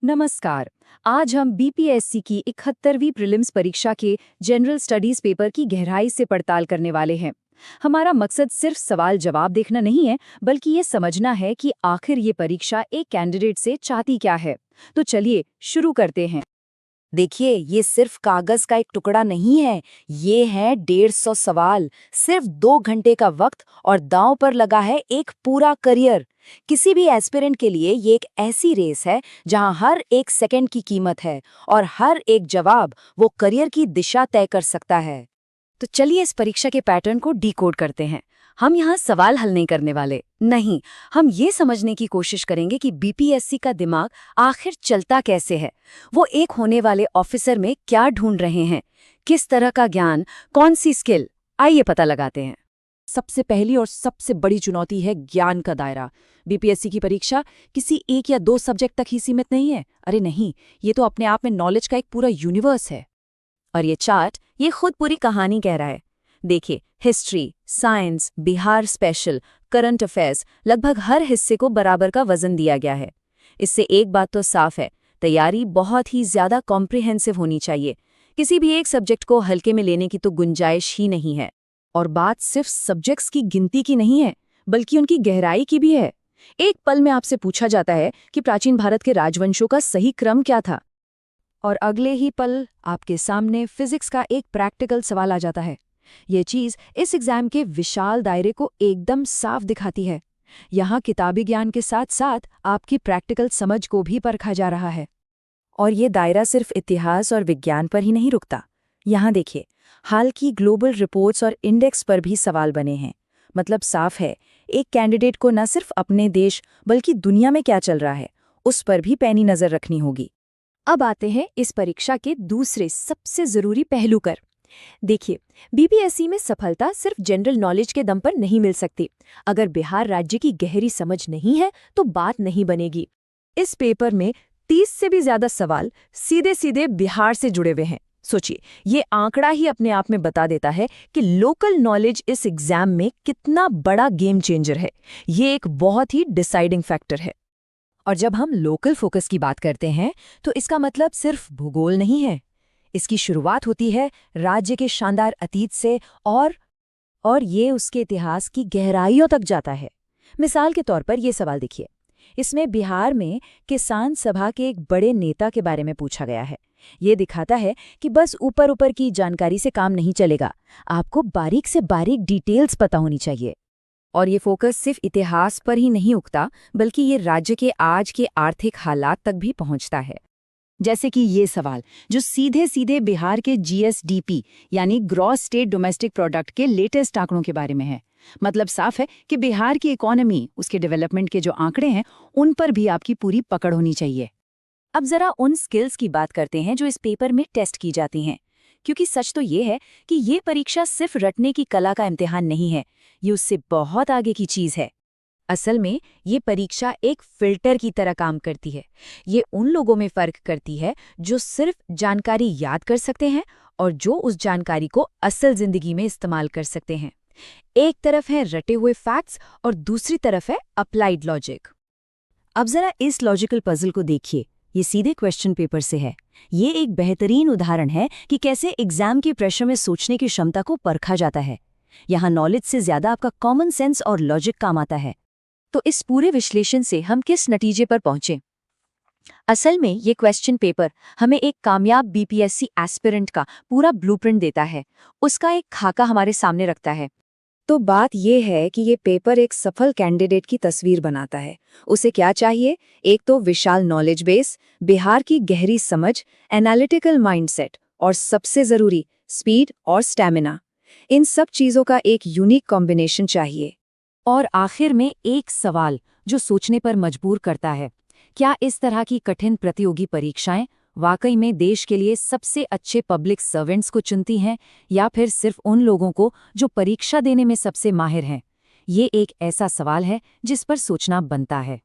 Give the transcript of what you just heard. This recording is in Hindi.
नमस्कार। आज हम बीपीएससी की 71वीं प्रीलिम्स परीक्षा के जनरल स्टडीज पेपर की गहराई से पड़ताल करने वाले हैं। हमारा मकसद सिर्फ सवाल जवाब देखना नहीं है, बल्कि ये समझना है कि आखिर ये परीक्षा एक कैंडिडेट से चाहती क्या है। तो चलिए शुरू करते हैं। देखिए, ये सिर्फ कागज का एक टुकड़ा नहीं है। ये है 150 सवाल, सिर्फ 2 घंटे का वक्त और दांव पर लगा है एक पूरा करियर। किसी भी एस्पिरेंट के लिए ये एक ऐसी रेस है जहां हर एक सेकंड की कीमत है और हर एक जवाब वो करियर की दिशा तय कर सकता है। तो चलिए इस परीक्षा के पैटर्न को डिकोड करते हैं। हम यहाँ सवाल हल नहीं करने वाले, नहीं, हम ये समझने की कोशिश करेंगे कि बीपीएससी का दिमाग आखिर चलता कैसे है। वो एक होने वाले ऑफिसर में क्या ढूंढ रहे हैं, किस तरह का ज्ञान, कौन सी स्किल, आइए पता लगाते हैं। सबसे पहली और सबसे बड़ी चुनौती है ज्ञान का दायरा। बीपीएससी की परीक्षा किसी एक या दो सब्जेक्ट तक ही सीमित नहीं है। अरे नहीं, ये तो अपने आप में नॉलेज का एक पूरा यूनिवर्स है। और ये चार्ट ये खुद पूरी कहानी कह रहा है। देखिए, history, science, Bihar special, current affairs, लगभग हर हिस्से को बराबर का वजन दिया गया है। इससे एक बात तो साफ है, तैयारी बहुत ही ज्यादा कॉम्प्रिहेंसिव होनी चाहिए। किसी भी एक सब्जेक्ट को हल्के में लेने की तो गुंजाइश ही नहीं है। और बात सिर्फ सब्जेक्ट्स की गिनती की नहीं है, बल्कि उनकी गहराई की भी है। एक पल में आपसे पूछा जाता है कि प्राचीन भारत के राजवंशों का सही क्रम क्या था, और अगले ही पल आपके सामने फिजिक्स का एक प्रैक्टिकल सवाल आ जाता है। ये चीज इस एग्जाम के विशाल दायरे को एकदम साफ दिखाती है। यहाँ किताबी ज्ञान के साथ साथ आपकी प्रैक्टिकल समझ को भी परखा जा रहा है। और ये दायरा सिर्फ इतिहास और विज्ञान पर ही नहीं रुकता। यहाँ देखिए, हाल की ग्लोबल रिपोर्ट्स और इंडेक्स पर भी सवाल बने हैं। मतलब साफ है, एक कैंडिडेट को न सिर्फ अपने देश बल्कि दुनिया में क्या चल रहा है उस पर भी पैनी नजर रखनी होगी। अब आते हैं इस परीक्षा के दूसरे सबसे जरूरी पहलू पर। देखिए, बीपीएससी में सफलता सिर्फ जनरल नॉलेज के दम पर नहीं मिल सकती। अगर बिहार राज्य की गहरी समझ नहीं है तो बात नहीं बनेगी। इस पेपर में 30 से भी ज्यादा सवाल सीधे सीधे बिहार से जुड़े हुए हैं। सोचिए, ये आंकड़ा ही अपने आप में बता देता है कि लोकल नॉलेज इस एग्जाम में कितना बड़ा गेम चेंजर है। ये एक बहुत ही डिसाइडिंग फैक्टर है। और जब हम लोकल फोकस की बात करते हैं तो इसका मतलब सिर्फ भूगोल नहीं है। इसकी शुरुआत होती है राज्य के शानदार अतीत से और ये उसके इतिहास की गहराइयों तक जाता है। मिसाल के तौर पर ये सवाल देखिए, इसमें बिहार में किसान सभा के एक बड़े नेता के बारे में पूछा गया है। ये दिखाता है कि बस ऊपर ऊपर की जानकारी से काम नहीं चलेगा, आपको बारीक से बारीक डिटेल्स पता होनी चाहिए। और ये फोकस सिर्फ इतिहास पर ही नहीं उगता, बल्कि ये राज्य के आज के आर्थिक हालात तक भी पहुंचता है। जैसे कि ये सवाल जो सीधे सीधे बिहार के जीएसडीपी यानी ग्रॉस स्टेट डोमेस्टिक प्रोडक्ट के लेटेस्ट आंकड़ों के बारे में है। मतलब साफ है कि बिहार की इकोनॉमी, उसके डेवलपमेंट के जो आंकड़े हैं, उन पर भी आपकी पूरी पकड़ होनी चाहिए। अब जरा उन स्किल्स की बात करते हैं जो इस पेपर में टेस्ट की जाती हैं। क्योंकि सच तो ये है कि ये परीक्षा सिर्फ रटने की कला का इम्तिहान नहीं है, ये उससे बहुत आगे की चीज है। असल में ये परीक्षा एक फिल्टर की तरह काम करती है। ये उन लोगों में फर्क करती है जो सिर्फ जानकारी याद कर सकते हैं और जो उस जानकारी को असल जिंदगी में इस्तेमाल कर सकते हैं। एक तरफ है रटे हुए फैक्ट्स और दूसरी तरफ है अप्लाइड लॉजिक। अब जरा इस लॉजिकल पजल को देखिए। ये सीधे क्वेश्चन पेपर से है। ये एक बेहतरीन उदाहरण है कि कैसे एग्जाम के प्रेशर में सोचने की क्षमता को परखा जाता है। यहाँ नॉलेज से ज्यादा आपका कॉमन सेंस और लॉजिक काम आता है। तो इस पूरे विश्लेषण से हम किस नतीजे पर पहुंचे? असल में ये क्वेश्चन पेपर हमें एक कामयाब बीपीएससी एस्पिरेंट का पूरा ब्लूप्रिंट देता है, उसका एक खाका हमारे सामने रखता है। तो बात यह है कि ये पेपर एक सफल कैंडिडेट की तस्वीर बनाता है। उसे क्या चाहिए? एक तो विशाल नॉलेज बेस, बिहार की गहरी समझ, एनालिटिकल माइंडसेट और सबसे जरूरी स्पीड और स्टैमिना। इन सब चीजों का एक यूनिक कॉम्बिनेशन चाहिए। और आखिर में एक सवाल जो सोचने पर मजबूर करता है, क्या इस तरह की कठिन प्रतियोगी परीक्षाएं वाकई में देश के लिए सबसे अच्छे पब्लिक सर्वेंट्स को चुनती हैं, या फिर सिर्फ उन लोगों को जो परीक्षा देने में सबसे माहिर हैं? ये एक ऐसा सवाल है जिस पर सोचना बनता है।